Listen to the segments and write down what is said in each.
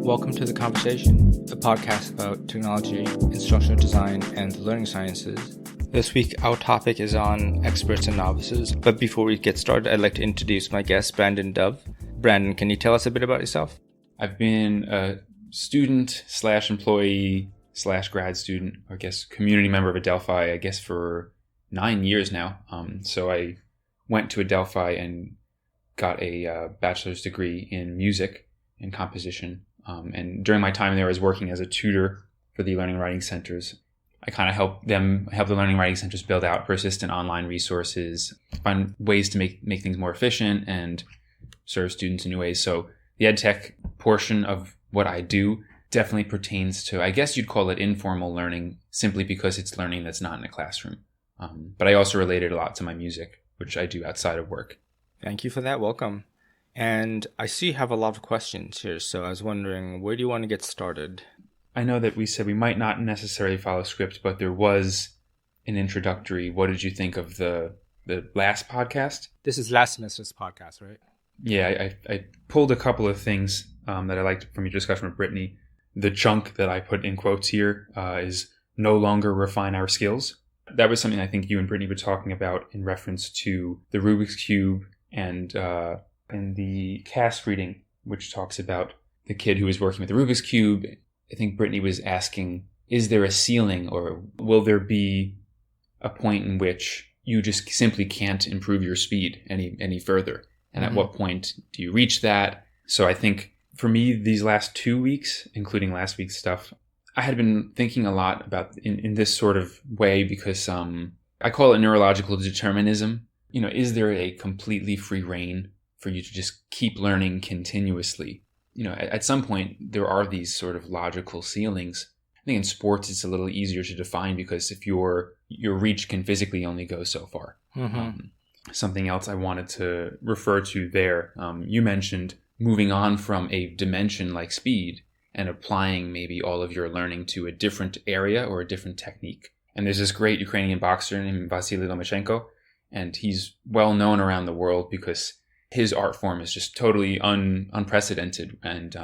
Welcome to The Conversation, a podcast about technology, instructional design, and the learning sciences. This week, our topic is on experts and novices. But before we get started, I'd like to introduce my guest, Brandon Dove. Brandon, can you tell us a bit about yourself? I've been a student / employee / grad student, or I guess community member of Adelphi, I guess for 9 years now. So I went to Adelphi and got a bachelor's degree in music and composition. And during my time there, I was working as a tutor for the learning writing centers. I kind of help the learning writing centers build out persistent online resources, find ways to make things more efficient and serve students in new ways. So the ed tech portion of what I do definitely pertains to, I guess you'd call it informal learning, simply because it's learning that's not in a classroom. But I also relate it a lot to my music, which I do outside of work. Thank you for that. Welcome. And I see you have a lot of questions here, so I was wondering, where do you want to get started? I know that we said we might not necessarily follow script, but there was an introductory. What did you think of the last podcast? This is last semester's podcast, right? Yeah, I pulled a couple of things that I liked from your discussion with Brittany. The chunk that I put in quotes here is no longer refine our skills. That was something I think you and Brittany were talking about in reference to the Rubik's Cube and in the cast reading, which talks about the kid who was working with the Rubik's Cube. I think Brittany was asking, is there a ceiling, or will there be a point in which you just simply can't improve your speed any further? And at what point do you reach that? So I think for me, these last 2 weeks, including last week's stuff, I had been thinking a lot about in this sort of way because I call it neurological determinism. You know, is there a completely free rein for you to just keep learning continuously? You know, at some point, there are these sort of logical ceilings. I think in sports, it's a little easier to define because if your reach can physically only go so far. Something else I wanted to refer to there, you mentioned moving on from a dimension like speed and applying maybe all of your learning to a different area or a different technique. And there's this great Ukrainian boxer named Vasily Lomachenko, and he's well known around the world because his art form is just totally unprecedented. And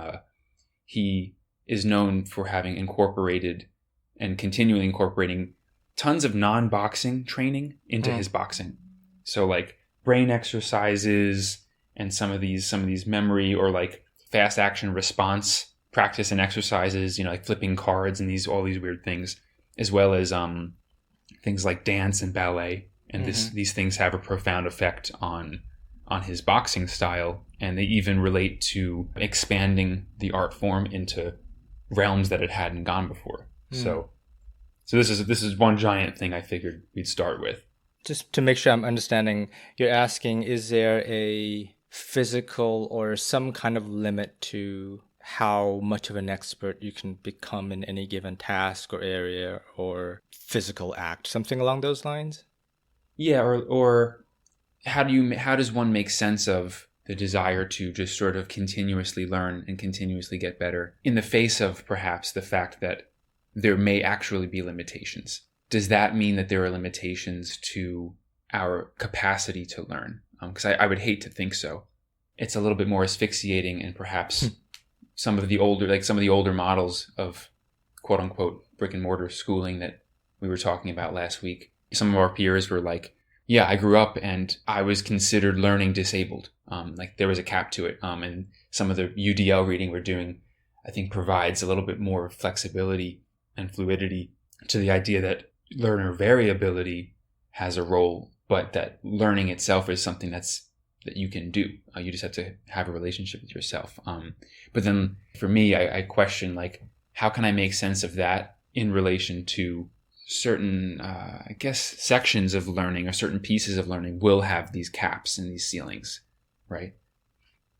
he is known for having incorporated and continually incorporating tons of non-boxing training into his boxing. So like brain exercises and some of these memory or like fast action response practice and exercises, you know, like flipping cards and all these weird things, as well as things like dance and ballet. And these things have a profound effect on his boxing style, and they even relate to expanding the art form into realms that it hadn't gone before. So this is one giant thing I figured we'd start with. Just to make sure I'm understanding, you're asking, is there a physical or some kind of limit to how much of an expert you can become in any given task or area or physical act, something along those lines? Yeah, or how does one make sense of the desire to just sort of continuously learn and continuously get better in the face of perhaps the fact that there may actually be limitations? Does that mean that there are limitations to our capacity to learn? Because I would hate to think so. It's a little bit more asphyxiating, and perhaps some of the older models of quote unquote brick and mortar schooling that we were talking about last week. Some of our peers were like, yeah, I grew up and I was considered learning disabled. Like there was a cap to it. And some of the UDL reading we're doing, I think, provides a little bit more flexibility and fluidity to the idea that learner variability has a role, but that learning itself is something that you can do. You just have to have a relationship with yourself. But then for me, I question, like, how can I make sense of that in relation to certain, I guess, sections of learning or certain pieces of learning will have these caps and these ceilings, right?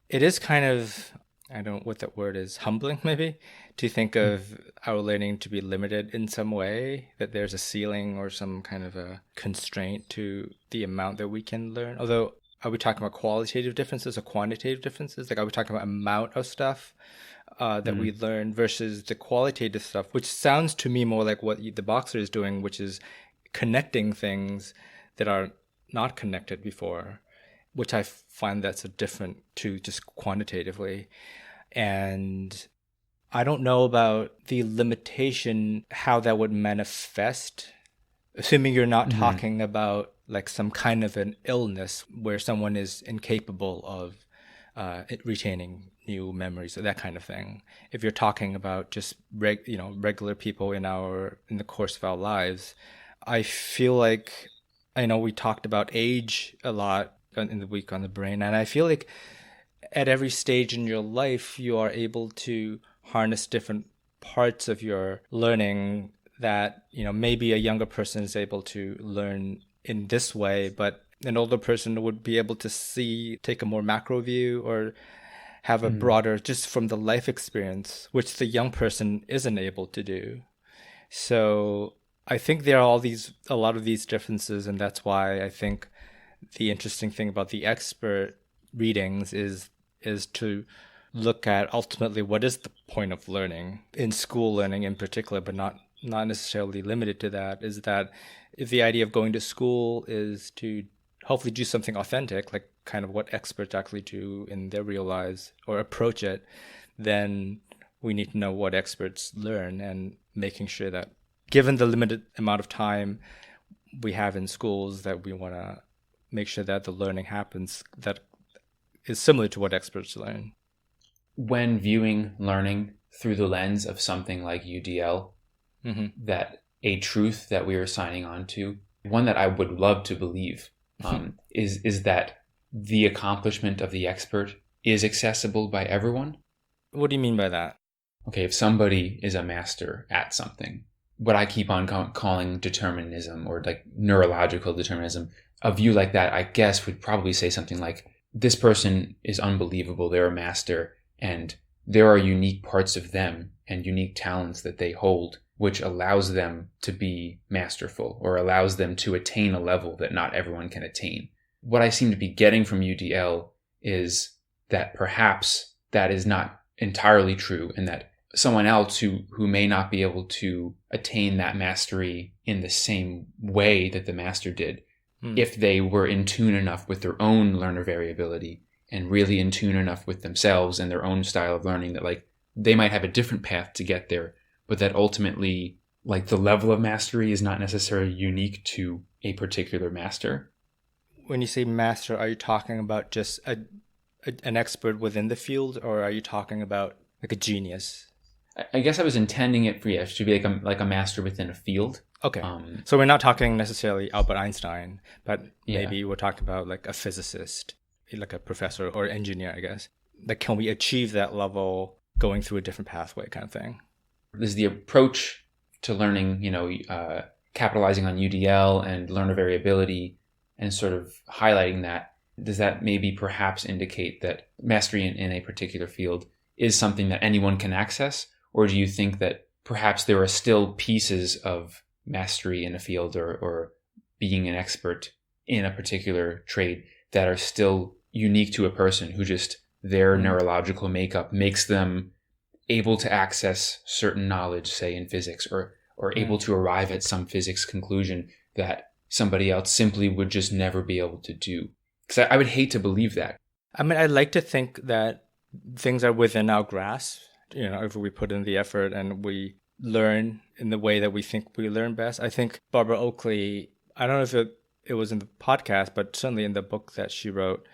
It is kind of, I don't know what that word is, humbling maybe, to think of our learning to be limited in some way, that there's a ceiling or some kind of a constraint to the amount that we can learn. Although, are we talking about qualitative differences or quantitative differences? Like, are we talking about amount of stuff? that we learn versus the qualitative stuff, which sounds to me more like what the boxer is doing, which is connecting things that are not connected before, which I find that's a different to just quantitatively. And I don't know about the limitation, how that would manifest, assuming you're not talking about like some kind of an illness where someone is incapable of retaining new memories or that kind of thing. If you're talking about just regular people in the course of our lives, I feel like, I know we talked about age a lot in the week on the brain, and I feel like at every stage in your life you are able to harness different parts of your learning that maybe a younger person is able to learn in this way, but an older person would be able to take a more macro view or have a broader, just from the life experience, which the young person isn't able to do. So I think there are a lot of these differences, and that's why I think the interesting thing about the expert readings is to look at ultimately what is the point of learning in school learning in particular, but not necessarily limited to that. Is that if the idea of going to school is to hopefully do something authentic, like kind of what experts actually do in their real lives or approach it, then we need to know what experts learn, and making sure that given the limited amount of time we have in schools, that we want to make sure that the learning happens that is similar to what experts learn. When viewing learning through the lens of something like UDL, that a truth that we are signing on to, one that I would love to believe, is that the accomplishment of the expert is accessible by everyone. What do you mean by that? Okay, if somebody is a master at something, what I keep on calling determinism, or like neurological determinism, a view like that, I guess, would probably say something like, this person is unbelievable, they're a master, and there are unique parts of them and unique talents that they hold, which allows them to be masterful, or allows them to attain a level that not everyone can attain. What I seem to be getting from UDL is that perhaps that is not entirely true, and that someone else who may not be able to attain that mastery in the same way that the master did, if they were in tune enough with their own learner variability and really in tune enough with themselves and their own style of learning, that like they might have a different path to get there, but that ultimately like the level of mastery is not necessarily unique to a particular master. When you say master, are you talking about just an expert within the field, or are you talking about like a genius? I guess I was intending it for, to be like a master within a field. Okay. So we're not talking necessarily Albert Einstein, but maybe we're talking about like a physicist, like a professor or engineer, I guess. Like, can we achieve that level going through a different pathway kind of thing? There's the approach to learning, capitalizing on UDL and learner variability and sort of highlighting that. Does that maybe perhaps indicate that mastery in a particular field is something that anyone can access? Or do you think that perhaps there are still pieces of mastery in a field or being an expert in a particular trade that are still unique to a person who just their neurological makeup makes them able to access certain knowledge, say in physics, or able to arrive at some physics conclusion that somebody else simply would just never be able to do? Because I would hate to believe that. I mean, I'd like to think that things are within our grasp, if we put in the effort and we learn in the way that we think we learn best. I think Barbara Oakley, I don't know if it was in the podcast, but certainly in the book that she wrote,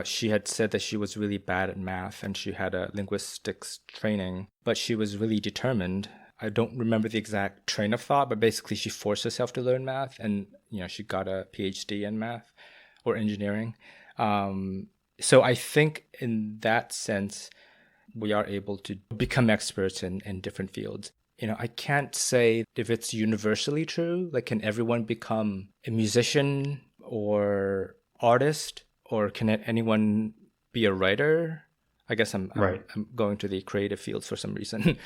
she had said that she was really bad at math and she had a linguistics training, but she was really determined. I don't remember the exact train of thought, but basically she forced herself to learn math, and she got a PhD in math or engineering. So I think in that sense, we are able to become experts in different fields. I can't say if it's universally true. Like, can everyone become a musician or artist, or can anyone be a writer? I guess I'm going to the creative fields for some reason.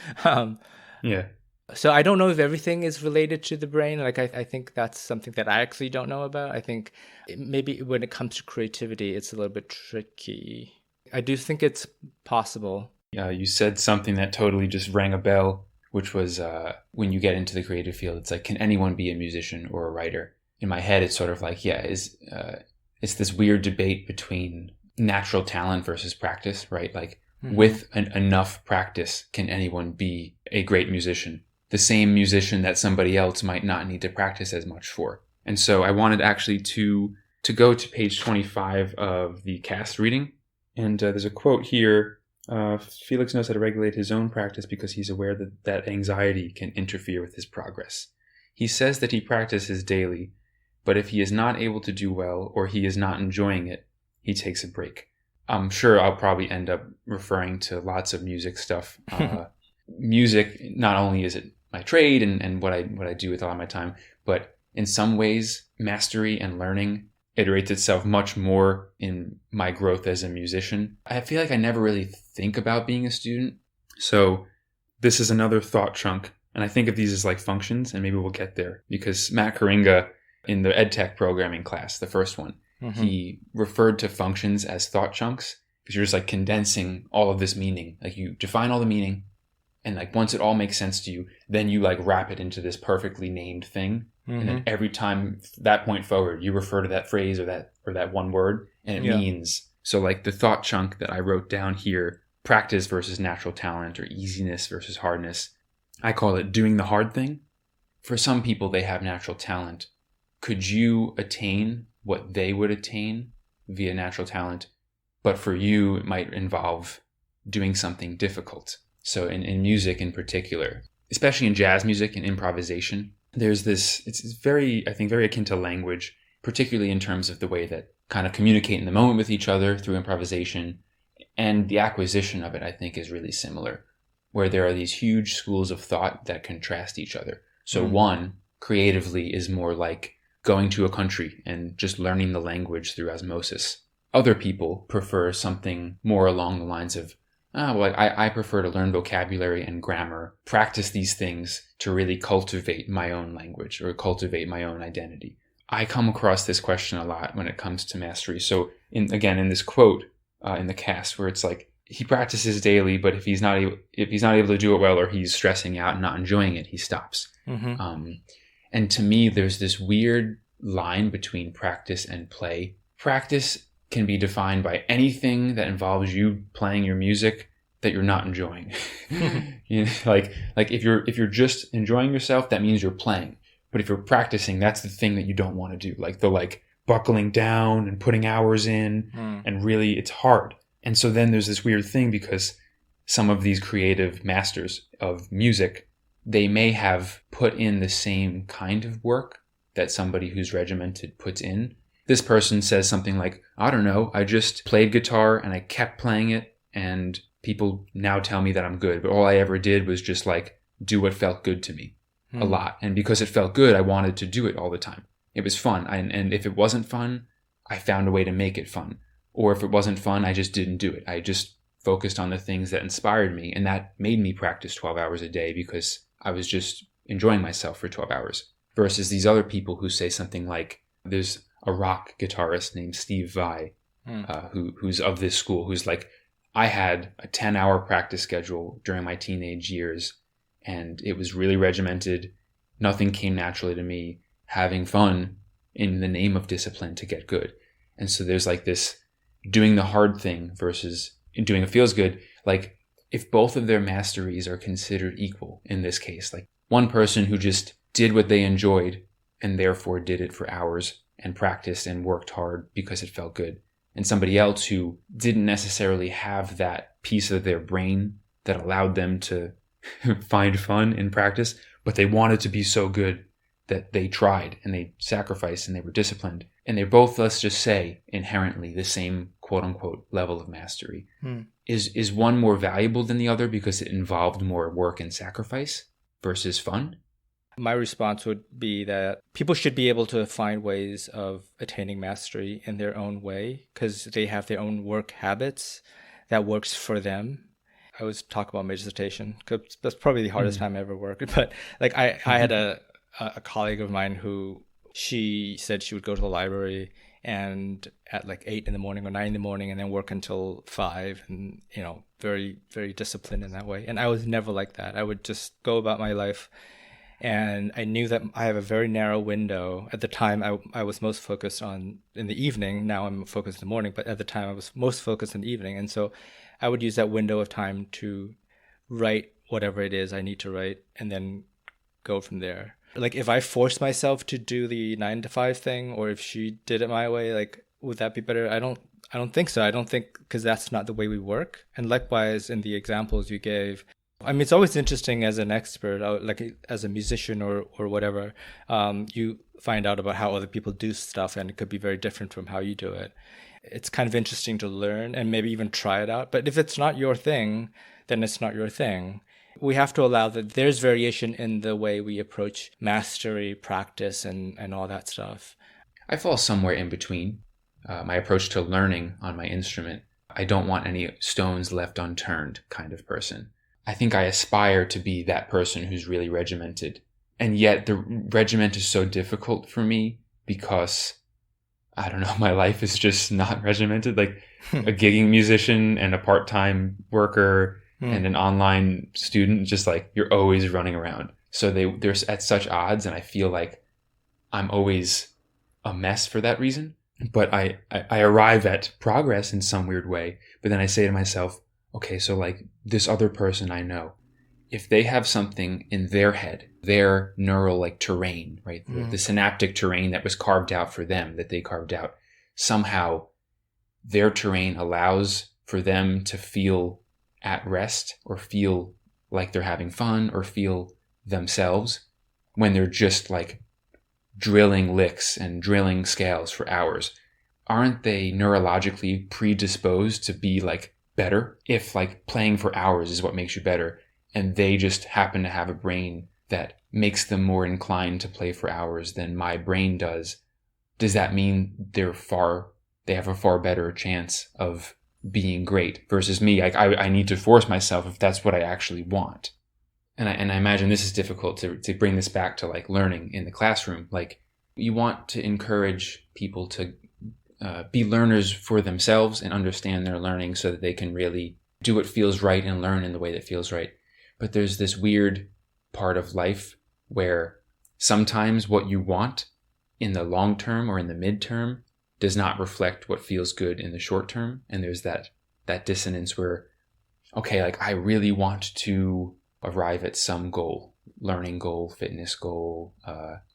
So I don't know if everything is related to the brain. Like, I think that's something that I actually don't know about. I think maybe when it comes to creativity, it's a little bit tricky. I do think it's possible. You said something that totally just rang a bell, which was when you get into the creative field, it's like, can anyone be a musician or a writer? In my head, it's sort of like, it's this weird debate between natural talent versus practice, right? Like with enough practice, can anyone be a great musician? The same musician that somebody else might not need to practice as much for. And so I wanted actually to go to page 25 of the cast reading. And there's a quote here. Felix knows how to regulate his own practice because he's aware that anxiety can interfere with his progress. He says that he practices daily, but if he is not able to do well or he is not enjoying it, he takes a break. I'm sure I'll probably end up referring to lots of music stuff. Music, not only is it my trade and what I do with a lot of my time, but in some ways, mastery and learning iterates itself much more in my growth as a musician. I feel like I never really think about being a student. So this is another thought chunk. And I think of these as like functions, and maybe we'll get there. Because Matt Karinga, in the EdTech programming class, the first one, he referred to functions as thought chunks, because you're just like condensing all of this meaning. Like you define all the meaning, and like once it all makes sense to you, then you like wrap it into this perfectly named thing. And then every time that point forward, you refer to that phrase or that one word, and it means. So like the thought chunk that I wrote down here, practice versus natural talent, or easiness versus hardness, I call it doing the hard thing. For some people, they have natural talent. Could you attain what they would attain via natural talent? But for you, it might involve doing something difficult. So in music in particular, especially in jazz music and improvisation, there's this, it's very, I think, very akin to language, particularly in terms of the way that kind of communicate in the moment with each other through improvisation. And the acquisition of it, I think, is really similar, where there are these huge schools of thought that contrast each other. So one, creatively, is more like going to a country and just learning the language through osmosis. Other people prefer something more along the lines of, I prefer to learn vocabulary and grammar, practice these things to really cultivate my own language or cultivate my own identity. I come across this question a lot when it comes to mastery. So in this quote in the cast, where it's like, he practices daily, but if he's not able to do it well, or he's stressing out and not enjoying it, he stops. And to me, there's this weird line between practice and play. Practice can be defined by anything that involves you playing your music that you're not enjoying. You know, like if you're just enjoying yourself, that means you're playing. But if you're practicing, that's the thing that you don't want to do. Like the buckling down and putting hours in, and really it's hard. And so then there's this weird thing, because some of these creative masters of music, they may have put in the same kind of work that somebody who's regimented puts in. This person says something like, I don't know, I just played guitar and I kept playing it, and people now tell me that I'm good. But all I ever did was just like do what felt good to me a lot. And because it felt good, I wanted to do it all the time. It was fun. And if it wasn't fun, I found a way to make it fun. Or if it wasn't fun, I just didn't do it. I just focused on the things that inspired me. And that made me practice 12 hours a day because I was just enjoying myself for 12 hours. Versus these other people who say something like, there's a rock guitarist named Steve Vai, who's of this school, who's like, I had a 10-hour practice schedule during my teenage years, and it was really regimented. Nothing came naturally to me, having fun in the name of discipline to get good. And so there's like this doing the hard thing versus doing what feels good. Like if both of their masteries are considered equal in this case, like one person who just did what they enjoyed and therefore did it for hours and practiced and worked hard because it felt good, and somebody else who didn't necessarily have that piece of their brain that allowed them to find fun in practice, but they wanted to be so good that they tried and they sacrificed and they were disciplined. And they're both, let's just say, inherently the same quote unquote level of mastery. Is one more valuable than the other because it involved more work and sacrifice versus fun? My response would be that people should be able to find ways of attaining mastery in their own way because they have their own work habits that works for them. I always talk about meditation because that's probably the hardest time I ever worked. But like I had a colleague of mine who she said she would go to the library and at like 8 in the morning or 9 in the morning, and then work until 5, and very, very disciplined in that way. And I was never like that. I would just go about my life, and I knew that I have a very narrow window. At the time, I was most focused on in the evening. Now I'm focused in the morning, but at the time I was most focused in the evening. And so I would use that window of time to write whatever it is I need to write, and then go from there. Like if I forced myself to do the 9 to 5 thing, or if she did it my way, like would that be better? I don't think so. I don't think, because that's not the way we work. And likewise, in the examples you gave, I mean, it's always interesting as an expert, like as a musician or whatever, you find out about how other people do stuff, and it could be very different from how you do it. It's kind of interesting to learn and maybe even try it out. But if it's not your thing, then it's not your thing. We have to allow that there's variation in the way we approach mastery, practice, and all that stuff. I fall somewhere in between. My approach to learning on my instrument, I don't want any stones left unturned kind of person. I think I aspire to be that person who's really regimented. And yet the regiment is so difficult for me because, I don't know, my life is just not regimented. Like a gigging musician and a part-time worker and an online student, just like you're always running around. So they're at such odds, and I feel like I'm always a mess for that reason. But I arrive at progress in some weird way. But then I say to myself, okay, so like this other person I know, if they have something in their head, their neural like terrain, right? The synaptic terrain that was carved out for them, that they carved out, somehow their terrain allows for them to feel at rest or feel like they're having fun or feel themselves when they're just like drilling licks and drilling scales for hours. Aren't they neurologically predisposed to be like better if like playing for hours is what makes you better, and they just happen to have a brain that makes them more inclined to play for hours than my brain does? Does that mean they have a far better chance of being great versus me? Like I need to force myself if that's what I actually want. And I imagine this is difficult to bring this back to like learning in the classroom. Like you want to encourage people to be learners for themselves and understand their learning so that they can really do what feels right and learn in the way that feels right. But there's this weird part of life where sometimes what you want in the long term or in the midterm does not reflect what feels good in the short term. And there's that dissonance where, okay, like I really want to arrive at some goal, learning goal, fitness goal.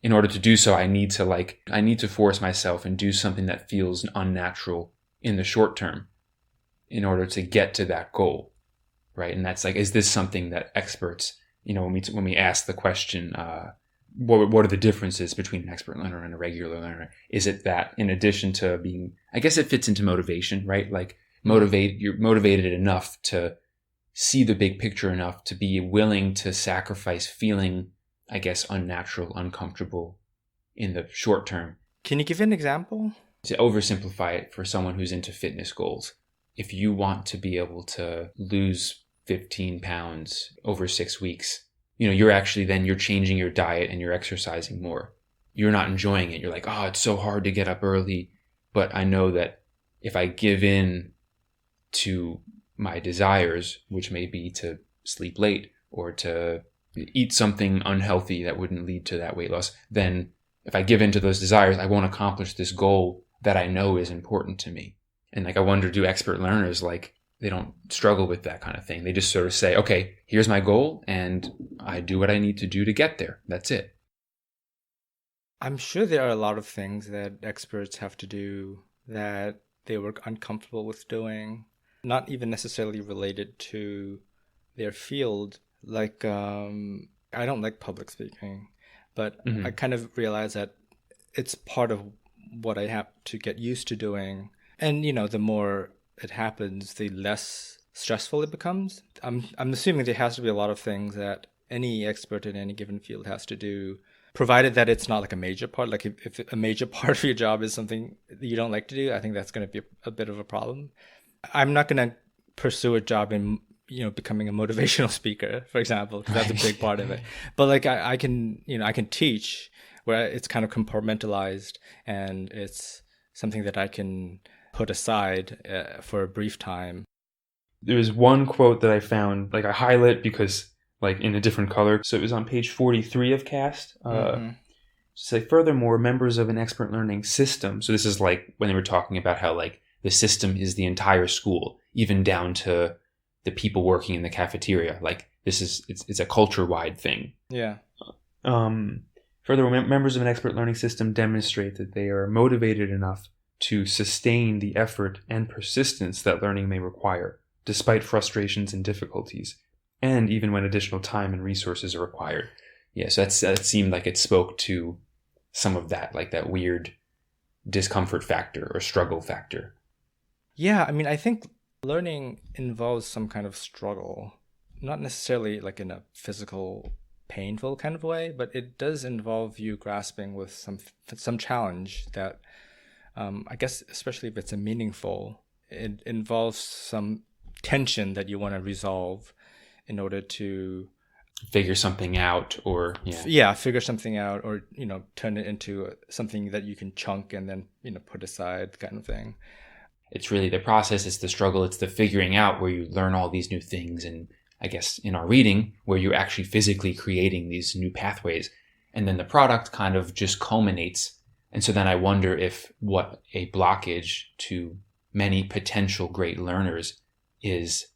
In order to do so, I need to force myself and do something that feels unnatural in the short term in order to get to that goal, right? And that's like, is this something that experts, when we ask the question, what are the differences between an expert learner and a regular learner? Is it that in addition to being, I guess it fits into motivation, right? Like you're motivated enough to see the big picture enough to be willing to sacrifice feeling, I guess, unnatural, uncomfortable in the short term. Can you give an example? To oversimplify it for someone who's into fitness goals, if you want to be able to lose 15 pounds over 6 weeks, you're changing your diet and you're exercising more. You're not enjoying it. You're like, oh, it's so hard to get up early. But I know that if I give in to my desires, which may be to sleep late or to eat something unhealthy that wouldn't lead to that weight loss, then if I give in to those desires, I won't accomplish this goal that I know is important to me. And like, I wonder, do expert learners, like, they don't struggle with that kind of thing? They just sort of say, okay, here's my goal and I do what I need to do to get there. That's it. I'm sure there are a lot of things that experts have to do that they were uncomfortable with doing, not even necessarily related to their field. Like, I don't like public speaking, but I kind of realize that it's part of what I have to get used to doing. And, the more it happens, the less stressful it becomes. I'm assuming there has to be a lot of things that any expert in any given field has to do, provided that it's not like a major part. Like if a major part of your job is something that you don't like to do, I think that's going to be a bit of a problem. I'm not going to pursue a job in, becoming a motivational speaker, for example, because that's a big part of it. But like I can teach where it's kind of compartmentalized and it's something that I can put aside for a brief time. There's one quote that I found, like I highlight because like in a different color. So it was on page 43 of CAST. Say, furthermore, members of an expert learning system. So this is like when they were talking about how like the system is the entire school, even down to the people working in the cafeteria. Like it's a culture-wide thing. Yeah. Furthermore, members of an expert learning system demonstrate that they are motivated enough to sustain the effort and persistence that learning may require, despite frustrations and difficulties, and even when additional time and resources are required. Yeah, so that seemed like it spoke to some of that, like that weird discomfort factor or struggle factor. Yeah, I mean, I think learning involves some kind of struggle, not necessarily like in a physical, painful kind of way, but it does involve you grasping with some challenge that, I guess, especially if it's a meaningful, it involves some tension that you want to resolve in order to figure something out, or figure something out, or turn it into something that you can chunk and then put aside, kind of thing. It's really the process, it's the struggle, it's the figuring out where you learn all these new things, and I guess in our reading where you're actually physically creating these new pathways, and then the product kind of just culminates. And so then I wonder if what a blockage to many potential great learners is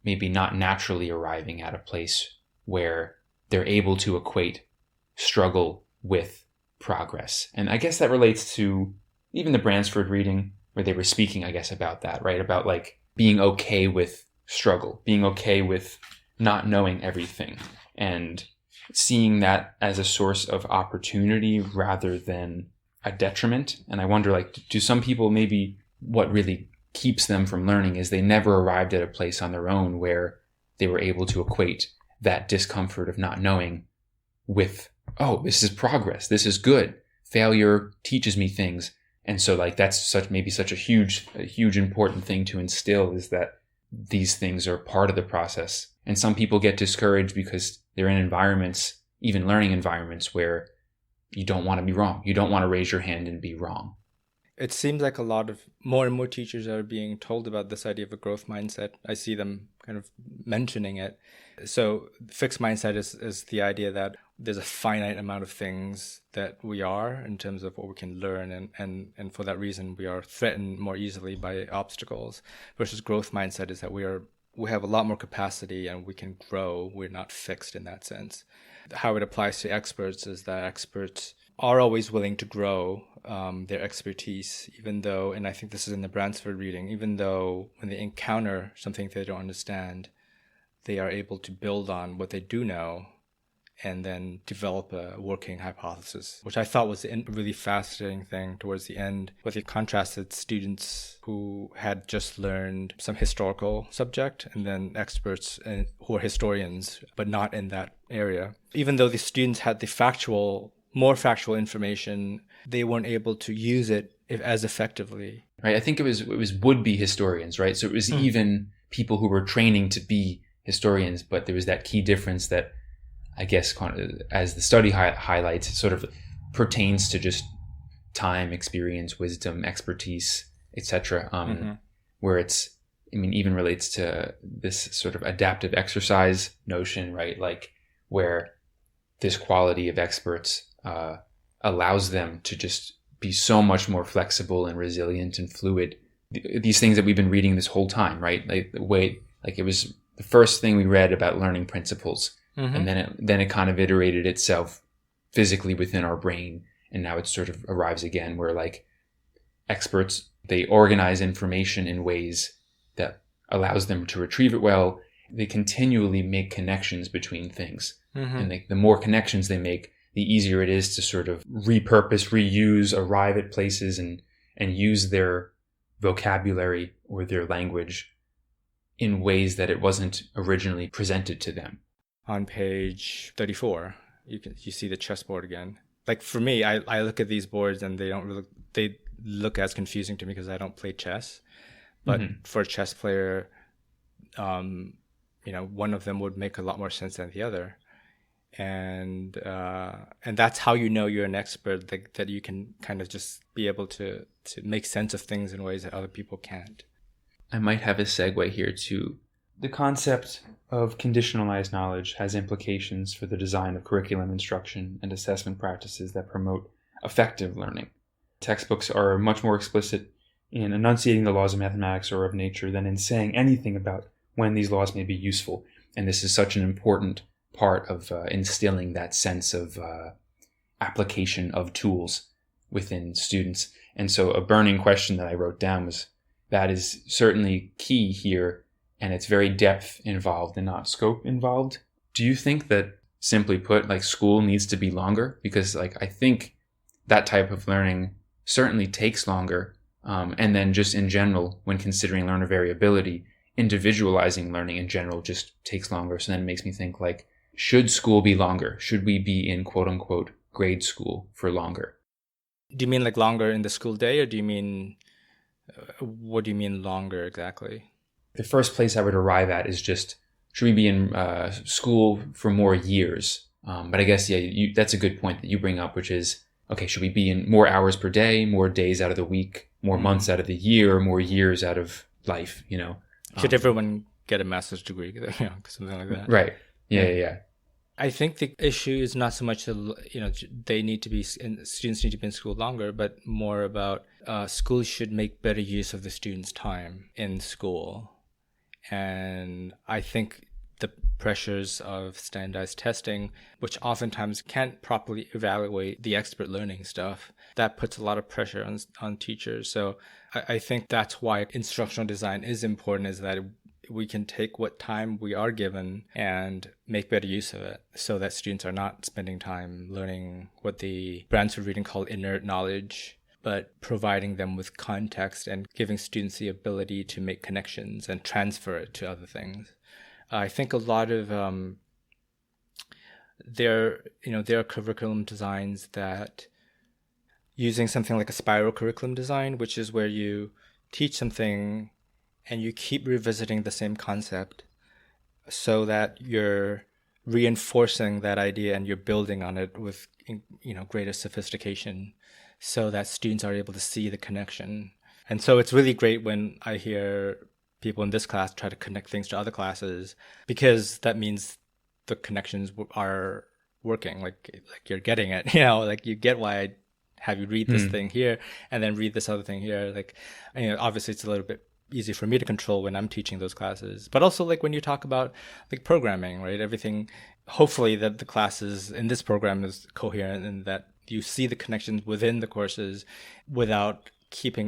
maybe not naturally arriving at a place where they're able to equate struggle with progress. And I guess that relates to even the Bransford reading where they were speaking, I guess, about that, right? About like being okay with struggle, being okay with not knowing everything, and seeing that as a source of opportunity rather than a detriment. And I wonder, like, do some people, maybe what really keeps them from learning is they never arrived at a place on their own where they were able to equate that discomfort of not knowing with, oh, this is progress, this is good, failure teaches me things. And so like that's such a huge important thing to instill, is that these things are part of the process. And some people get discouraged because they're in environments, even learning environments, where you don't want to be wrong. You don't want to raise your hand and be wrong. It seems like a lot of more and more teachers are being told about this idea of a growth mindset. I see them kind of mentioning it. So fixed mindset is the idea that there's a finite amount of things that we are in terms of what we can learn. And for that reason, we are threatened more easily by obstacles, versus growth mindset is that we have a lot more capacity and we can grow. We're not fixed in that sense. How it applies to experts is that experts are always willing to grow their expertise, even though, and I think this is in the Bransford reading, even though when they encounter something they don't understand, they are able to build on what they do know and then develop a working hypothesis, which I thought was a really fascinating thing towards the end, where they contrasted students who had just learned some historical subject and then experts who are historians, but not in that area. Even though the students had more factual information, they weren't able to use it as effectively. Right. I think it was would-be historians, right? So it was even people who were training to be historians, but there was that key difference that I guess, as the study highlights, it sort of pertains to just time, experience, wisdom, expertise, etc. Where it's, I mean, even relates to this sort of adaptive exercise notion, right? Like where this quality of experts allows them to just be so much more flexible and resilient and fluid. These things that we've been reading this whole time, right? Like the way, like it was the first thing we read about learning principles. And then it kind of iterated itself physically within our brain. And now it sort of arrives again where like experts, they organize information in ways that allows them to retrieve it well. They continually make connections between things. And the more connections they make, the easier it is to sort of repurpose, reuse, arrive at places and use their vocabulary or their language in ways that it wasn't originally presented to them. On page 34, you see the chessboard again. Like for me, I look at these boards and they look as confusing to me because I don't play chess. But for a chess player, one of them would make a lot more sense than the other. and that's how you know you're an expert, like, that you can kind of just be able to make sense of things in ways that other people can't. I might have a segue here to the concept of conditionalized knowledge has implications for the design of curriculum instruction and assessment practices that promote effective learning. Textbooks are much more explicit in enunciating the laws of mathematics or of nature than in saying anything about when these laws may be useful. And this is such an important part of instilling that sense of application of tools within students. And so a burning question that I wrote down was, that is certainly key here, and it's very depth involved and not scope involved. Do you think that, simply put, like, school needs to be longer? Because, like, I think that type of learning certainly takes longer. And then just in general, when considering learner variability, individualizing learning in general just takes longer. So then it makes me think, like, should school be longer? Should we be in quote unquote grade school for longer? Do you mean like longer in the school day, or do you mean, what do you mean longer exactly? The first place I would arrive at is just, should we be in school for more years? But I guess, yeah, that's a good point that you bring up, which is, okay, should we be in more hours per day, more days out of the week, more months out of the year, more years out of life, you know? Should everyone get a master's degree, you know, something like that? Right. Yeah. I think the issue is not so much that, you know, they need to be, students need to be in school longer, but more about schools should make better use of the students' time in school. And I think the pressures of standardized testing, which oftentimes can't properly evaluate the expert learning stuff, that puts a lot of pressure on teachers. So I think that's why instructional design is important, is that we can take what time we are given and make better use of it, so that students are not spending time learning what the Bransford reading called inert knowledge, but providing them with context and giving students the ability to make connections and transfer it to other things. I think a lot of there are curriculum designs that, using something like a spiral curriculum design, which is where you teach something and you keep revisiting the same concept so that you're reinforcing that idea and you're building on it with, you know, greater sophistication, so that students are able to see the connection. And so it's really great when I hear people in this class try to connect things to other classes, because that means the connections are working, like you're getting it, you know, like you get why I have you read this thing here and then read this other thing here. Like, you know, obviously it's a little bit easy for me to control when I'm teaching those classes, but also like when you talk about like programming, right? Everything, hopefully that the classes in this program is coherent and that you see the connections within the courses without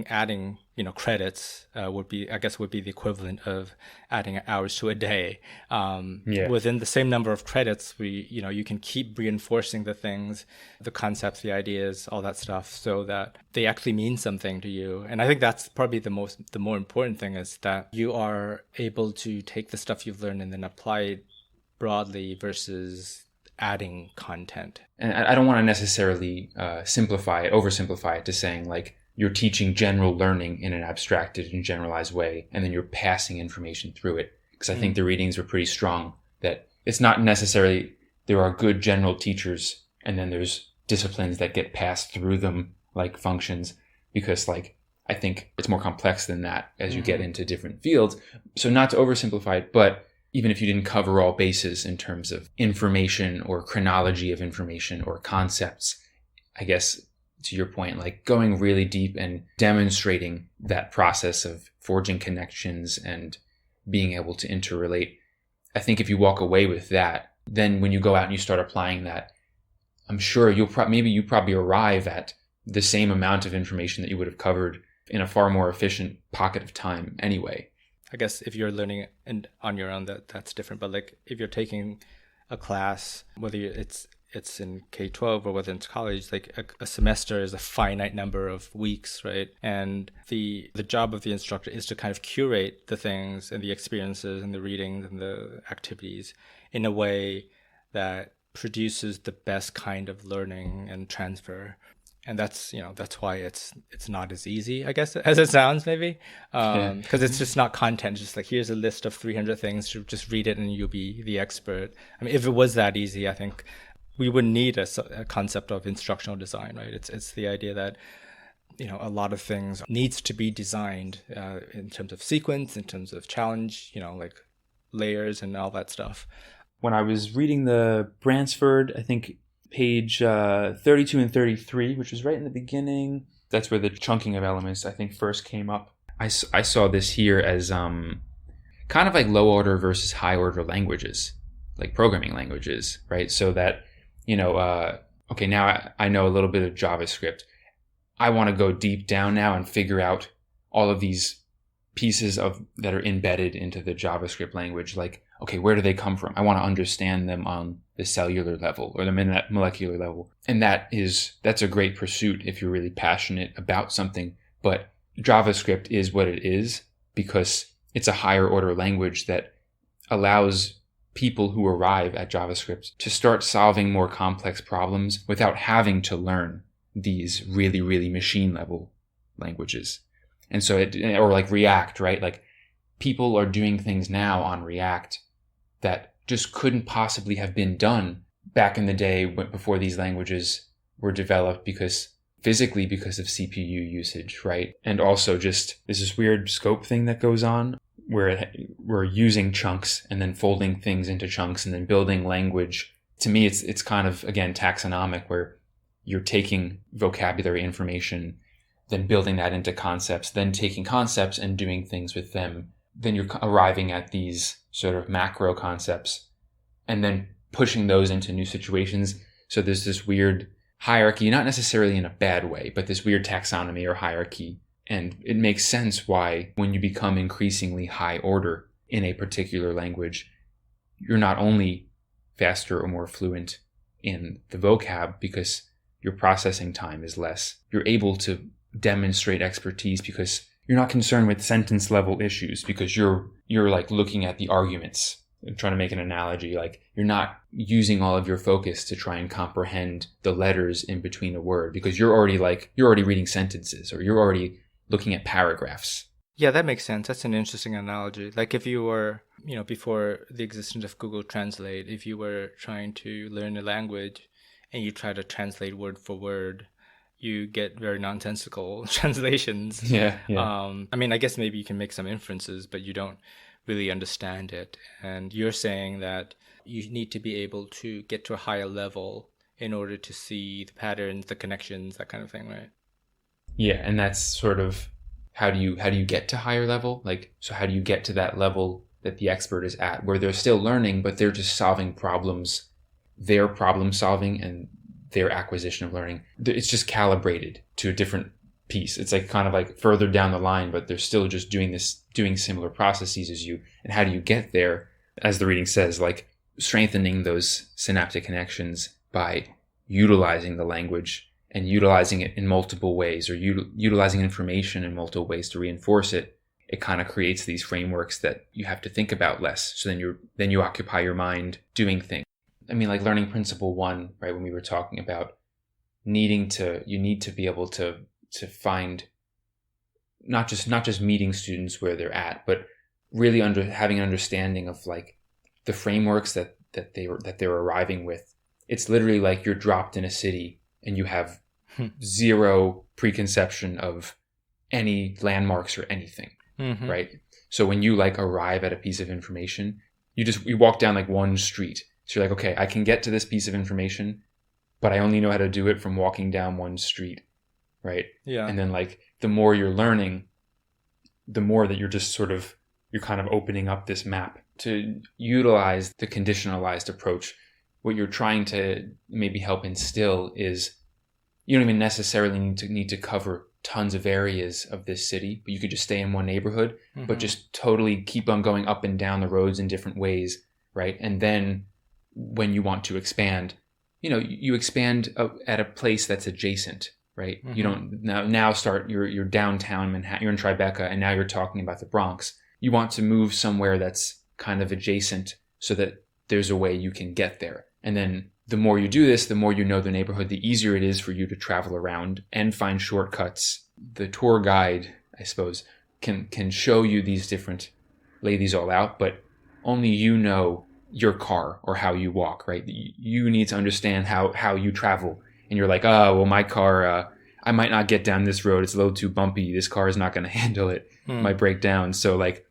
adding, you know, credits would be the equivalent of adding hours to a day. Within the same number of credits, you can keep reinforcing the things, the concepts, the ideas, all that stuff, so that they actually mean something to you. And I think that's probably the more important thing, is that you are able to take the stuff you've learned and then apply it broadly versus adding content. And I don't want to necessarily oversimplify it to saying like, you're teaching general learning in an abstracted and generalized way, and then you're passing information through it. Because I think the readings were pretty strong that it's not necessarily there are good general teachers and then there's disciplines that get passed through them like functions, because like I think it's more complex than that as you get into different fields. So not to oversimplify it, but even if you didn't cover all bases in terms of information or chronology of information or concepts, I guess to your point, like going really deep and demonstrating that process of forging connections and being able to interrelate. I think if you walk away with that, then when you go out and you start applying that, I'm sure you probably arrive at the same amount of information that you would have covered in a far more efficient pocket of time anyway. I guess if you're learning and on your own, that's different. But like if you're taking a class, whether it's in K-12 or whether it's college, like a semester is a finite number of weeks, right? And the job of the instructor is to kind of curate the things and the experiences and the readings and the activities in a way that produces the best kind of learning and transfer. And that's why it's not as easy, I guess, as it sounds, maybe, Yeah. because it's just not content. Just like, here's a list of 300 things, to just read it and you'll be the expert. I mean, if it was that easy, I think we wouldn't need a concept of instructional design, right? It's the idea that a lot of things needs to be designed in terms of sequence, in terms of challenge, like layers and all that stuff. When I was reading the Bransford, I think page 32 and 33, which was right in the beginning, that's where the chunking of elements, I think, first came up. I saw this here as kind of like low order versus high order languages, like programming languages, right? So that, okay, now I know a little bit of JavaScript. I want to go deep down now and figure out all of these pieces that are embedded into the JavaScript language. Like, okay, where do they come from? I want to understand them on the cellular level or the molecular level. And that's a great pursuit if you're really passionate about something. But JavaScript is what it is because it's a higher order language that allows people who arrive at JavaScript to start solving more complex problems without having to learn these really, really machine level languages. And so or like React, right? Like, people are doing things now on React that just couldn't possibly have been done back in the day before these languages were developed because of CPU usage, right? And also just there's this weird scope thing that goes on where we're using chunks and then folding things into chunks and then building language. To me, it's kind of, again, taxonomic, where you're taking vocabulary information, then building that into concepts, then taking concepts and doing things with them. Then you're arriving at these sort of macro concepts and then pushing those into new situations. So there's this weird hierarchy, not necessarily in a bad way, but this weird taxonomy or hierarchy. And it makes sense why, when you become increasingly high order in a particular language, you're not only faster or more fluent in the vocab because your processing time is less. You're able to demonstrate expertise because you're not concerned with sentence level issues because you're like looking at the arguments. I'm trying to make an analogy, like you're not using all of your focus to try and comprehend the letters in between a word because you're already reading sentences or you're already looking at paragraphs. Yeah, that makes sense. That's an interesting analogy. Like, if you were, before the existence of Google Translate, if you were trying to learn a language and you try to translate word for word, you get very nonsensical translations. Yeah. I mean, I guess maybe you can make some inferences, but you don't really understand it. And you're saying that you need to be able to get to a higher level in order to see the patterns, the connections, that kind of thing, right? Yeah, and that's sort of how do you get to higher level? Like, so how do you get to that level that the expert is at, where they're still learning, but they're just solving problems, their problem solving and their acquisition of learning. It's just calibrated to a different piece. It's like kind of like further down the line, but they're still just doing similar processes as you. And how do you get there? As the reading says, like strengthening those synaptic connections by utilizing the language and utilizing it in multiple ways, or utilizing information in multiple ways to reinforce it. It kind of creates these frameworks that you have to think about less. So then you occupy your mind doing things. I mean, like learning principle 1, right? When we were talking about you need to be able to find not just meeting students where they're at, but really having an understanding of like the frameworks that they're arriving with. It's literally like you're dropped in a city and you have zero preconception of any landmarks or anything, right? So when you like arrive at a piece of information, you walk down like one street. So you're like, okay, I can get to this piece of information, but I only know how to do it from walking down one street, right? Yeah. And then like the more you're learning, the more that you're kind of opening up this map to utilize the conditionalized approach. What you're trying to maybe help instill is you don't even necessarily need to cover tons of areas of this city, but you could just stay in one neighborhood, but just totally keep on going up and down the roads in different ways, right? And then when you want to expand, you expand at a place that's adjacent, right? You don't now start you're downtown Manhattan, you're in Tribeca, and now you're talking about the Bronx. You want to move somewhere that's kind of adjacent so that there's a way you can get there. And then the more you do this, the more you know the neighborhood, the easier it is for you to travel around and find shortcuts. The tour guide, I suppose, can show you lay these all out, but only you know your car or how you walk, right? You need to understand how you travel. And you're like, oh, well, my car, I might not get down this road. It's a little too bumpy. This car is not going to handle it. Might break down. So like,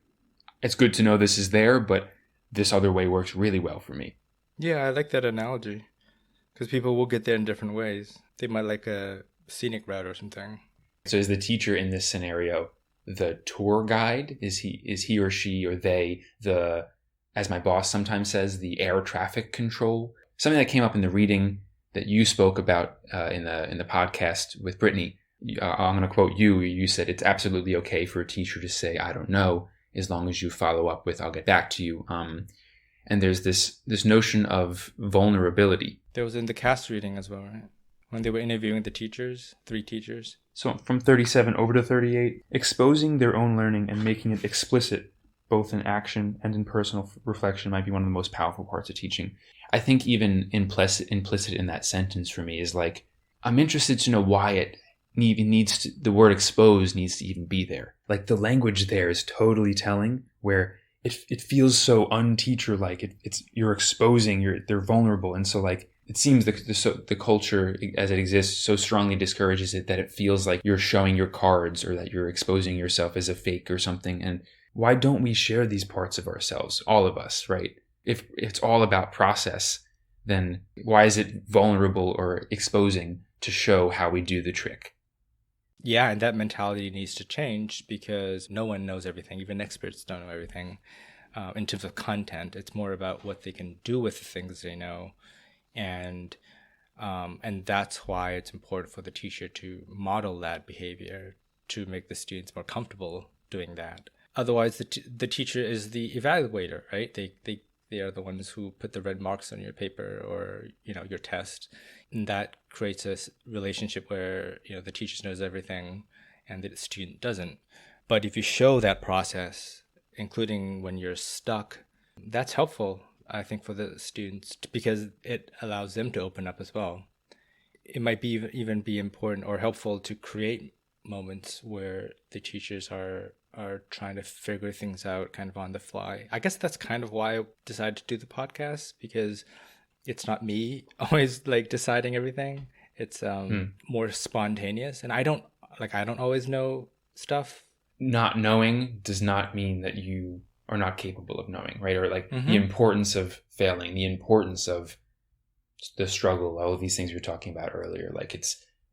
it's good to know this is there, but this other way works really well for me. Yeah, I like that analogy because people will get there in different ways. They might like a scenic route or something. So is the teacher in this scenario the tour guide? Is he or she or they the, as my boss sometimes says, the air traffic control? Something that came up in the reading that you spoke about in the podcast with Brittany. I'm going to quote you. You said it's absolutely okay for a teacher to say, I don't know, as long as you follow up with, I'll get back to you. And there's this notion of vulnerability. That was in the cast reading as well, right? When they were interviewing the teachers, 3 teachers. So from 37 over to 38, exposing their own learning and making it explicit, both in action and in personal reflection, might be one of the most powerful parts of teaching. I think even implicit in that sentence for me is like, I'm interested to know why it even the word expose needs to even be there. Like the language there is totally telling, where it feels so unteacher-like. You're exposing, they're vulnerable. And so like, it seems the culture as it exists so strongly discourages it that it feels like you're showing your cards or that you're exposing yourself as a fake or something. And why don't we share these parts of ourselves, all of us, right? If it's all about process, then why is it vulnerable or exposing to show how we do the trick? Yeah, and that mentality needs to change because no one knows everything. Even experts don't know everything in terms of content. It's more about what they can do with the things they know. And that's why it's important for the teacher to model that behavior to make the students more comfortable doing that. Otherwise, the teacher is the evaluator, right? They are the ones who put the red marks on your paper or, your test. And that creates a relationship where, the teacher knows everything and the student doesn't. But if you show that process, including when you're stuck, that's helpful, I think, for the students because it allows them to open up as well. It might even be important or helpful to create moments where the teachers are trying to figure things out kind of on the fly. I guess that's kind of why I decided to do the podcast, because it's not me always like deciding everything. It's more spontaneous, and I don't always know stuff. Not knowing does not mean that you are not capable of knowing, right? Or like the importance of failing, the importance of the struggle, all of these things we were talking about earlier. Like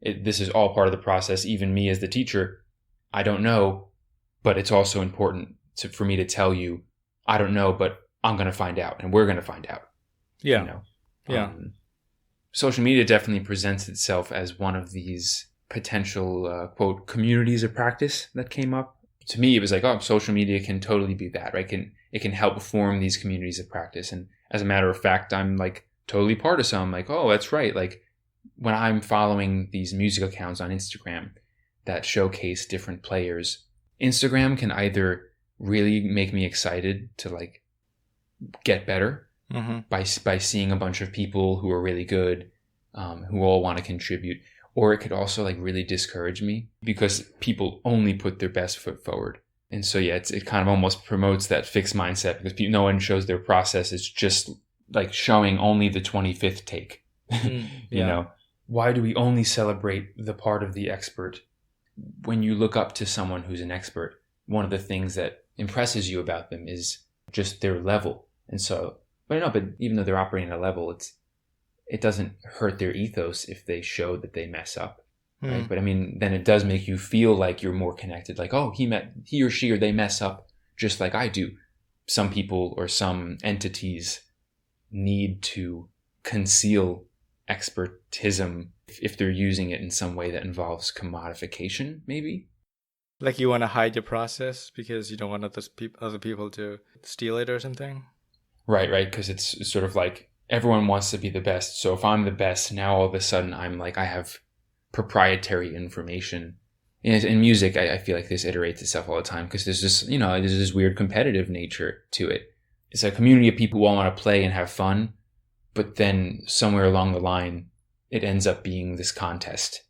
this is all part of the process. Even me as the teacher, I don't know, but it's also important for me to tell you, I don't know, but I'm going to find out, and we're going to find out. Yeah. Social media definitely presents itself as one of these potential, quote, communities of practice that came up. To me, it was like, oh, social media can totally be that, right? It can help form these communities of practice. And as a matter of fact, I'm like totally part of some. I'm like, oh, that's right. Like when I'm following these music accounts on Instagram that showcase different players, Instagram can either really make me excited to like get better by seeing a bunch of people who are really good, who all want to contribute. Or it could also like really discourage me because people only put their best foot forward. And so, yeah, it kind of almost promotes that fixed mindset because no one shows their process. It's just like showing only the 25th take. You know, why do we only celebrate the part of the expert? When you look up to someone who's an expert, one of the things that impresses you about them is just their level. And so, but even though they're operating at a level, it doesn't hurt their ethos if they show that they mess up, right? But I mean, then it does make you feel like you're more connected. Like, oh, he or she or they mess up just like I do. Some people or some entities need to conceal expertism if they're using it in some way that involves commodification, maybe. Like you want to hide your process because you don't want other people to steal it or something? Right, because it's sort of like everyone wants to be the best. So if I'm the best, now all of a sudden I'm like, I have proprietary information. In music, I feel like this iterates itself all the time because there's this weird competitive nature to it. It's a community of people who all want to play and have fun, but then somewhere along the line, it ends up being this contest.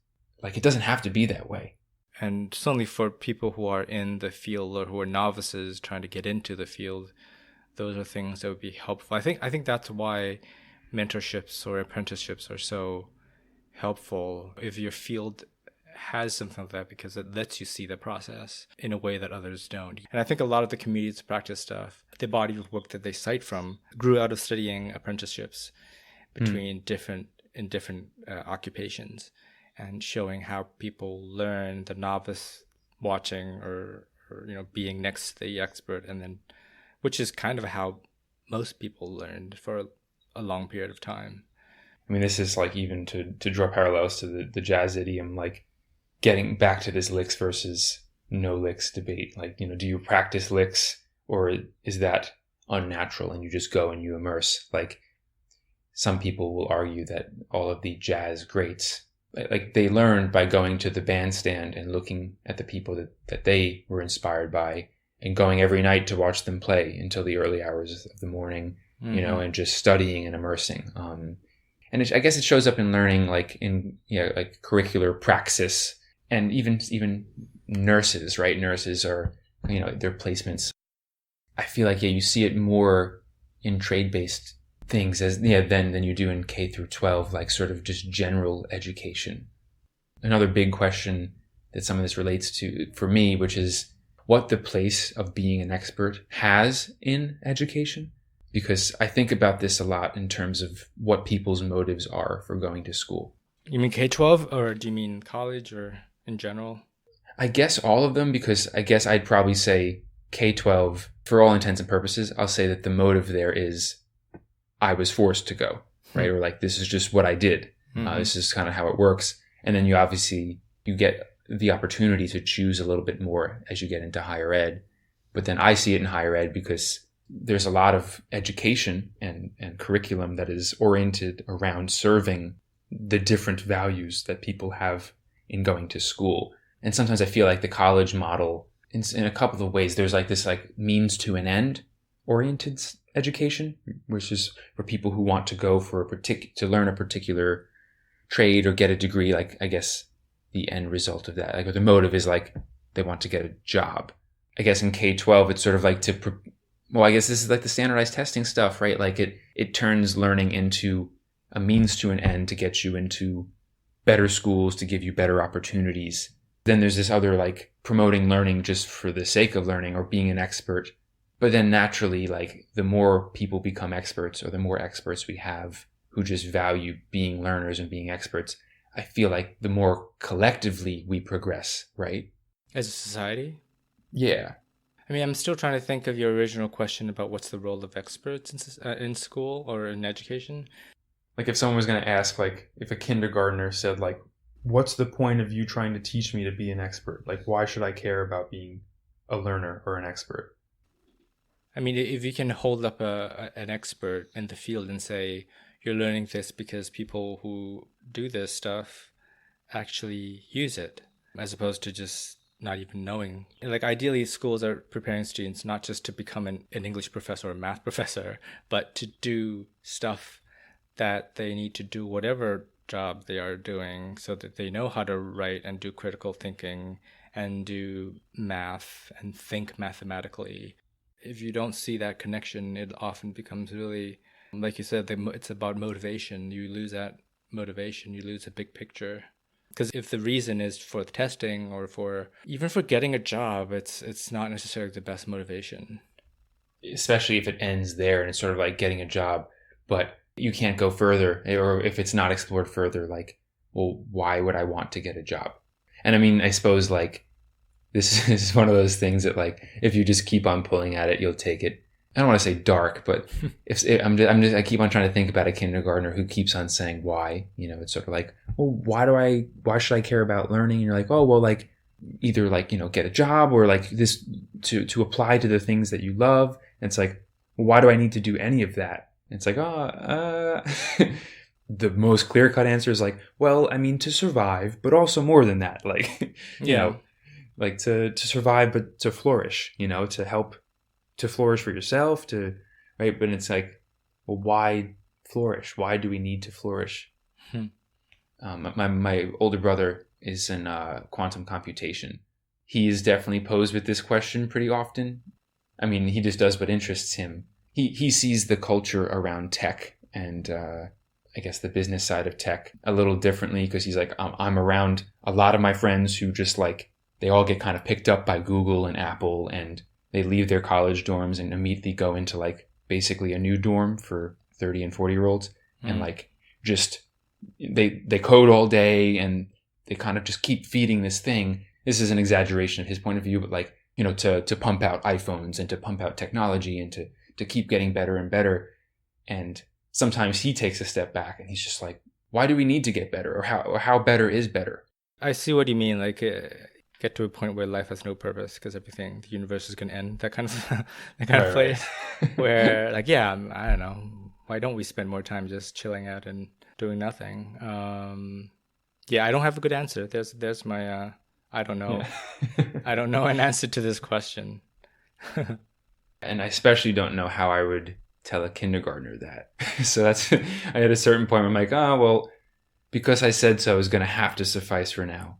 Like, it doesn't have to be that way. And certainly for people who are in the field or who are novices trying to get into the field, those are things that would be helpful. I think that's why mentorships or apprenticeships are so helpful if your field has something like that, because it lets you see the process in a way that others don't. And I think a lot of the communities practice stuff, the body of work that they cite from, grew out of studying apprenticeships between different occupations, and showing how people learn, the novice watching or being next to the expert, and then, which is kind of how most people learned for a long period of time. I mean, this is like, even to draw parallels to the jazz idiom, like getting back to this licks versus no licks debate. Like, do you practice licks, or is that unnatural and you just go and you immerse? Like, some people will argue that all of the jazz greats, like, they learned by going to the bandstand and looking at the people that they were inspired by, and going every night to watch them play until the early hours of the morning, and just studying and immersing. And I guess it shows up in learning, like in like curricular praxis, and even nurses, right? Nurses are, their placements. I feel like you see it more in trade-based things than you do in K through 12, like sort of just general education. Another big question that some of this relates to for me, which is what the place of being an expert has in education. Because I think about this a lot in terms of what people's motives are for going to school. You mean K-12, or do you mean college, or in general? I guess all of them, because I guess I'd probably say K-12, for all intents and purposes. I'll say that the motive there is I was forced to go, right? Or like, this is just what I did. This is kind of how it works. And then you get the opportunity to choose a little bit more as you get into higher ed. But then I see it in higher ed because there's a lot of education and curriculum that is oriented around serving the different values that people have in going to school. And sometimes I feel like the college model, in a couple of ways, there's like this like means to an end oriented education, which is for people who want to go for to learn a particular trade or get a degree. Like, I guess the end result of that, like, or the motive is like they want to get a job. I guess in K-12, it's sort of like I guess this is like the standardized testing stuff, right? Like it turns learning into a means to an end to get you into better schools, to give you better opportunities. Then there's this other, like, promoting learning just for the sake of learning or being an expert. But then naturally, like, the more people become experts, or the more experts we have who just value being learners and being experts, I feel like the more collectively we progress, right? As a society? Yeah. I mean, I'm still trying to think of your original question about what's the role of experts in school or in education. Like, if someone was going to ask, like, if a kindergartner said, like, what's the point of you trying to teach me to be an expert? Like, why should I care about being a learner or an expert? I mean, if you can hold up an expert in the field and say, you're learning this because people who do this stuff actually use it, as opposed to just not even knowing. Like, ideally, schools are preparing students not just to become an English professor or a math professor, but to do stuff that they need to do, whatever job they are doing, so that they know how to write and do critical thinking and do math and think mathematically. If you don't see that connection, it often becomes really, like you said, it's about motivation. You lose that motivation, you lose a big picture. Because if the reason is for the testing or even for getting a job, it's not necessarily the best motivation. Especially if it ends there and it's sort of like getting a job, but you can't go further, or if it's not explored further, like, well, why would I want to get a job? And I mean, I suppose, like, this is one of those things that, like, if you just keep on pulling at it, you'll take it. I don't want to say dark, but I keep on trying to think about a kindergartner who keeps on saying why. It's sort of like, well, why should I care about learning? And you're like, oh, well, like, either, like, get a job, or like this to apply to the things that you love. And it's like, well, why do I need to do any of that? And it's like, the most clear-cut answer is like, well, I mean, to survive, but also more than that, like, you know, like to survive, but to flourish, to help to flourish for yourself, right? But it's like, well, why flourish? Why do we need to flourish? Hmm. My older brother is in quantum computation. He is definitely posed with this question pretty often. I mean, he just does what interests him. He sees the culture around tech and I guess the business side of tech a little differently, because he's like, I'm around a lot of my friends who just like, they all get kind of picked up by Google and Apple, and they leave their college dorms and immediately go into like basically a new dorm for 30 and 40-year-olds. And like just they code all day and they kind of just keep feeding this thing. This is an exaggeration of his point of view, but like, you know, to pump out iPhones and to pump out technology and to keep getting better and better. And sometimes he takes a step back and he's just like, why do we need to get better? Or how better is better? I see what you mean. Like, get to a point where life has no purpose because the universe is going to end. That kind of Right, place where, like, yeah, I don't know. Why don't we spend more time just chilling out and doing nothing? Yeah, I don't have a good answer. There's my I don't know. Yeah. I don't know an answer to this question. And I especially don't know how I would tell a kindergartner that. So that's, I had a certain point where I'm like, oh, well, because I said so is going to have to suffice for now.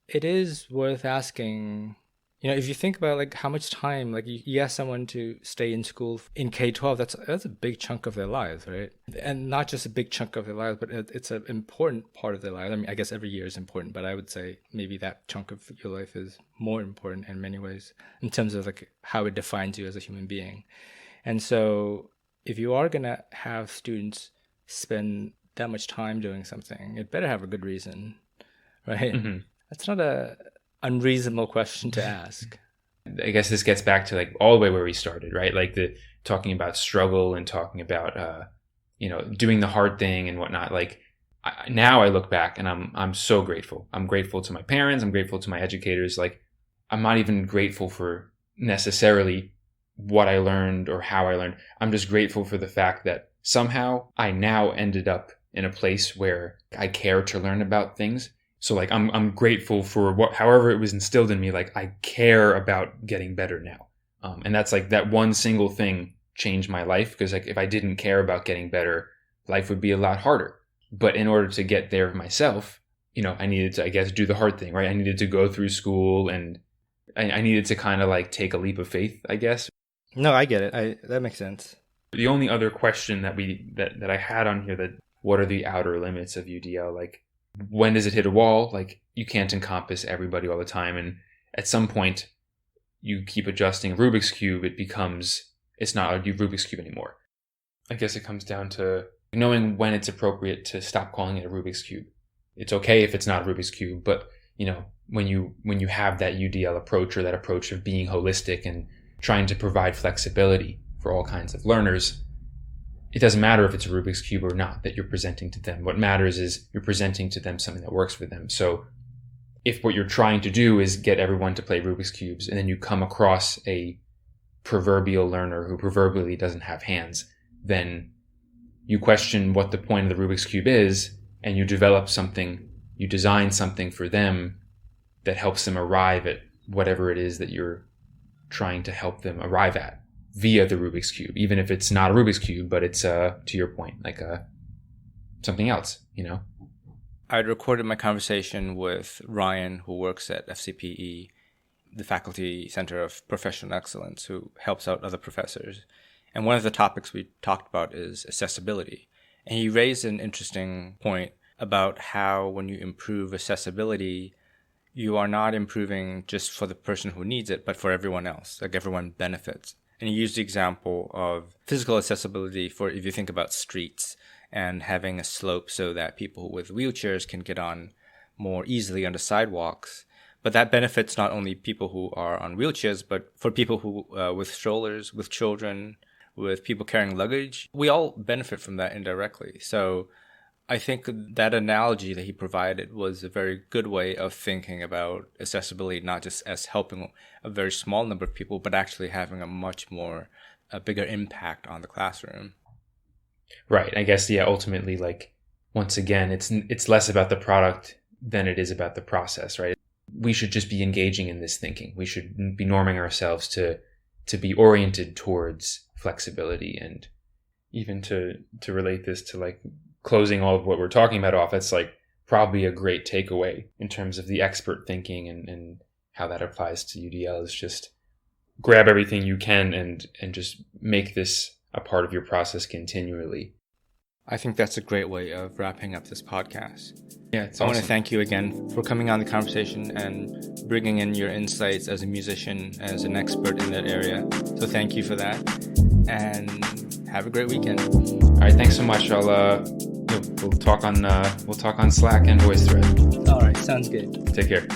It is worth asking, you know, if you think about like how much time, like you ask someone to stay in school in K-12, that's a big chunk of their lives, right? And not just a big chunk of their lives, but it's an important part of their lives. I mean, I guess every year is important, but I would say maybe that chunk of your life is more important in many ways in terms of like how it defines you as a human being. And so if you are going to have students spend that much time doing something, it better have a good reason, right? Mm-hmm. That's not a unreasonable question to ask. I guess this gets back to like all the way where we started, right? Like the talking about struggle and talking about, you know, doing the hard thing and whatnot. Like now I look back and I'm so grateful. I'm grateful to my parents. I'm grateful to my educators. Like I'm not even grateful for necessarily what I learned or how I learned. I'm just grateful for the fact that somehow I now ended up in a place where I care to learn about things. So like I'm grateful for however it was instilled in me. Like I care about getting better now, and that's like that one single thing changed my life, because like if I didn't care about getting better, life would be a lot harder. But in order to get there myself, you know, I needed to, I guess, do the hard thing, right? I needed to go through school, and I needed to kind of like take a leap of faith, I guess. No, I get it. That makes sense. The only other question that I had on here, that what are the outer limits of UDL? Like, when does it hit a wall? Like, you can't encompass everybody all the time. And at some point, you keep adjusting a Rubik's Cube, it's not a Rubik's Cube anymore. I guess it comes down to knowing when it's appropriate to stop calling it a Rubik's Cube. It's okay if it's not a Rubik's Cube, but, you know, when you have that UDL approach, or that approach of being holistic and trying to provide flexibility for all kinds of learners, it doesn't matter if it's a Rubik's Cube or not that you're presenting to them. What matters is you're presenting to them something that works for them. So if what you're trying to do is get everyone to play Rubik's Cubes, and then you come across a proverbial learner who proverbially doesn't have hands, then you question what the point of the Rubik's Cube is, and you design something for them that helps them arrive at whatever it is that you're trying to help them arrive at via the Rubik's Cube, even if it's not a Rubik's Cube, but it's, to your point, like something else, you know? I recorded my conversation with Ryan, who works at FCPE, the Faculty Center of Professional Excellence, who helps out other professors. And one of the topics we talked about is accessibility. And he raised an interesting point about how when you improve accessibility, you are not improving just for the person who needs it, but for everyone else. Like everyone benefits. And he used the example of physical accessibility for if you think about streets and having a slope so that people with wheelchairs can get on more easily on the sidewalks. But that benefits not only people who are on wheelchairs, but for people who with strollers, with children, with people carrying luggage. We all benefit from that indirectly. So I think that analogy that he provided was a very good way of thinking about accessibility, not just as helping a very small number of people, but actually having a bigger impact on the classroom. Right. I guess, yeah, ultimately, like, once again, it's less about the product than it is about the process, right? We should just be engaging in this thinking. We should be norming ourselves to be oriented towards flexibility and, even to relate this to like closing all of what we're talking about off, that's like probably a great takeaway in terms of the expert thinking and how that applies to UDL is just grab everything you can and just make this a part of your process continually. I think that's a great way of wrapping up this podcast. Yeah, it's I awesome. want to thank you again for coming on the conversation and bringing in your insights as a musician, as an expert in that area. So thank you for that, and have a great weekend. All right, thanks so much. We'll talk on Slack and VoiceThread. All right, sounds good. Take care.